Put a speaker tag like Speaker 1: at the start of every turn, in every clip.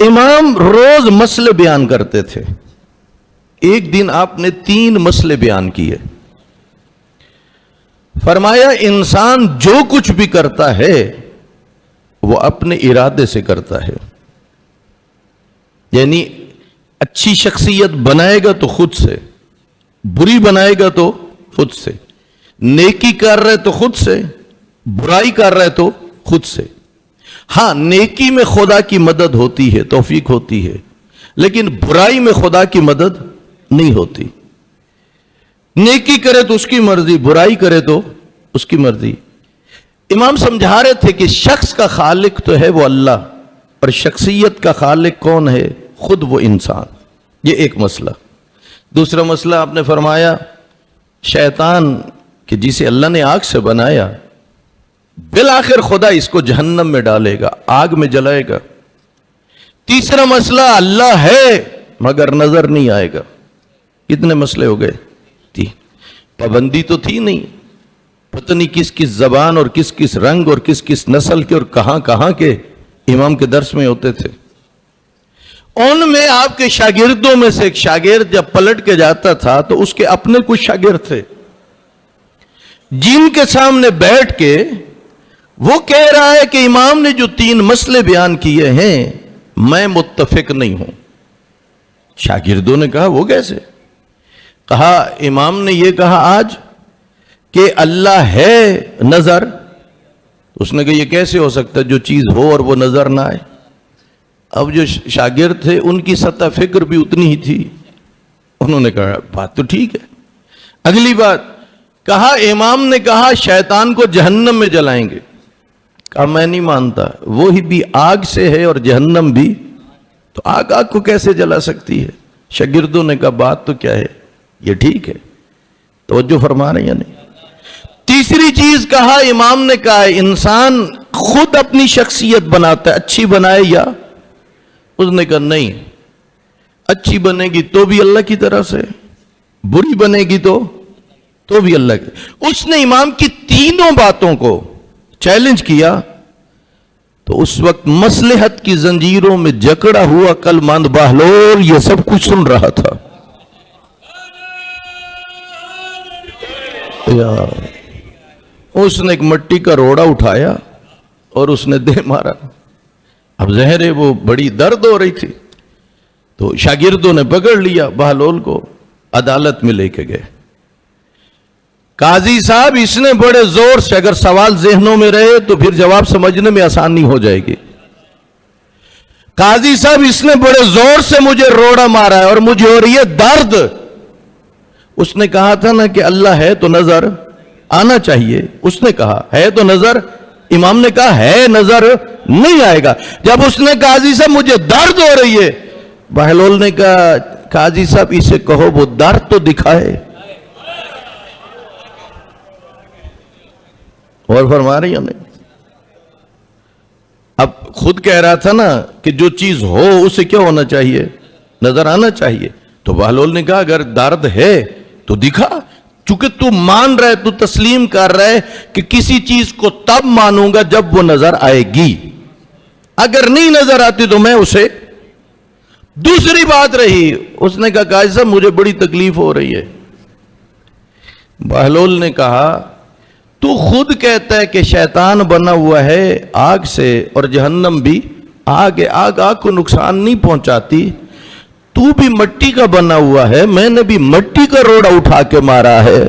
Speaker 1: امام روز مسئلے بیان کرتے تھے. ایک دن آپ نے 3 مسئلے بیان کیے. فرمایا انسان جو کچھ بھی کرتا ہے وہ اپنے ارادے سے کرتا ہے. یعنی اچھی شخصیت بنائے گا تو خود سے، بری بنائے گا تو خود سے، نیکی کر رہے تو خود سے، برائی کر رہے تو خود سے. ہاں نیکی میں خدا کی مدد ہوتی ہے، توفیق ہوتی ہے، لیکن برائی میں خدا کی مدد نہیں ہوتی. نیکی کرے تو اس کی مرضی، برائی کرے تو اس کی مرضی. امام سمجھا رہے تھے کہ شخص کا خالق تو ہے وہ اللہ، اور شخصیت کا خالق کون ہے؟ خود وہ انسان. یہ ایک مسئلہ. دوسرا مسئلہ آپ نے فرمایا شیطان کہ جسے اللہ نے آگ سے بنایا، بالآخر خدا اس کو جہنم میں ڈالے گا، آگ میں جلائے گا. تیسرا مسئلہ اللہ ہے مگر نظر نہیں آئے گا. کتنے مسئلے ہو گئے؟ 3. پابندی تو تھی نہیں، پتہ نہیں کس کس زبان اور کس کس رنگ اور کس کس نسل کے اور کہاں کہاں کے امام کے درس میں ہوتے تھے. ان میں آپ کے شاگردوں میں سے ایک شاگرد جب پلٹ کے جاتا تھا تو اس کے اپنے کچھ شاگرد تھے جن کے سامنے بیٹھ کے وہ کہہ رہا ہے کہ امام نے جو 3 مسئلے بیان کیے ہیں میں متفق نہیں ہوں. شاگردوں نے کہا وہ کیسے؟ کہا امام نے یہ کہا آج کہ اللہ ہے نظر. اس نے کہا یہ کیسے ہو سکتا ہے جو چیز ہو اور وہ نظر نہ آئے. اب جو شاگرد تھے ان کی سطح فکر بھی اتنی ہی تھی. انہوں نے کہا بات تو ٹھیک ہے. اگلی بات کہا امام نے کہا شیطان کو جہنم میں جلائیں گے. کہا میں نہیں مانتا، وہی بھی آگ سے ہے اور جہنم بھی، تو آگ کو کیسے جلا سکتی ہے؟ شاگردوں نے کہا بات تو کیا ہے، یہ ٹھیک ہے. توجہ فرما رہے ہیں یا نہیں؟ تیسری چیز کہا امام نے کہا انسان خود اپنی شخصیت بناتا ہے، اچھی بنائے یا، اس نے کہا نہیں، اچھی بنے گی تو بھی اللہ کی طرف سے، بری بنے گی تو بھی اللہ کی. اس نے امام کی تینوں باتوں کو چیلنج کیا تو اس وقت مصلحت کی زنجیروں میں جکڑا ہوا عقل مند بہلول یہ سب کچھ سن رہا تھا. اس نے ایک مٹی کا روڑا اٹھایا اور اس نے دے مارا. اب ظاہر ہے وہ بڑی درد ہو رہی تھی تو شاگردوں نے پکڑ لیا بہلول کو، عدالت میں لے کے گئے. قاضی صاحب اس نے بڑے زور سے، اگر سوال ذہنوں میں رہے تو پھر جواب سمجھنے میں آسانی ہو جائے گی. قاضی صاحب اس نے بڑے زور سے مجھے روڑا مارا ہے اور مجھے ہو رہی ہے درد. اس نے کہا تھا نا کہ اللہ ہے تو نظر آنا چاہیے. اس نے کہا ہے تو نظر، امام نے کہا ہے نظر نہیں آئے گا. جب اس نے قاضی صاحب مجھے درد ہو رہی ہے، بہلول نے کہا قاضی صاحب اسے کہو وہ درد تو دکھائے. اور فرما رہی ہیں نہیں؟ اب خود کہہ رہا تھا نا کہ جو چیز ہو اسے کیا ہونا چاہیے؟ نظر آنا چاہیے. تو بہلول نے کہا اگر درد ہے تو دکھا. چونکہ تو مان رہے، تو تسلیم کر رہے کہ کسی چیز کو تب مانوں گا جب وہ نظر آئے گی، اگر نہیں نظر آتی تو میں اسے. دوسری بات رہی، اس نے کہا قاضی صاحب مجھے بڑی تکلیف ہو رہی ہے. بہلول نے کہا تو خود کہتا ہے کہ شیطان بنا ہوا ہے آگ سے اور جہنم بھی آگ ہے، آگ کو نقصان نہیں پہنچاتی. تو بھی مٹی کا بنا ہوا ہے، میں نے بھی مٹی کا روڑا اٹھا کے مارا ہے.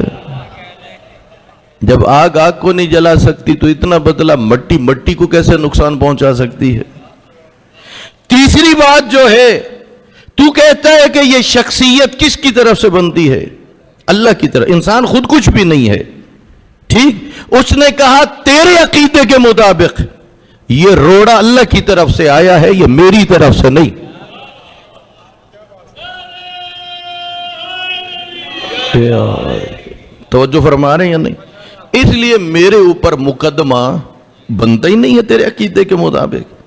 Speaker 1: جب آگ کو نہیں جلا سکتی تو اتنا بدلا مٹی کو کیسے نقصان پہنچا سکتی ہے؟ تیسری بات جو ہے، تو کہتا ہے کہ یہ شخصیت کس کی طرف سے بنتی ہے؟ اللہ کی طرف. انسان خود کچھ بھی نہیں ہے، ٹھیک. اس نے کہا تیرے عقیدے کے مطابق یہ روڑا اللہ کی طرف سے آیا ہے، یہ میری طرف سے نہیں. توجہ فرما رہے ہیں یا نہیں؟ اس لیے میرے اوپر مقدمہ بنتا ہی نہیں ہے تیرے عقیدے کے مطابق.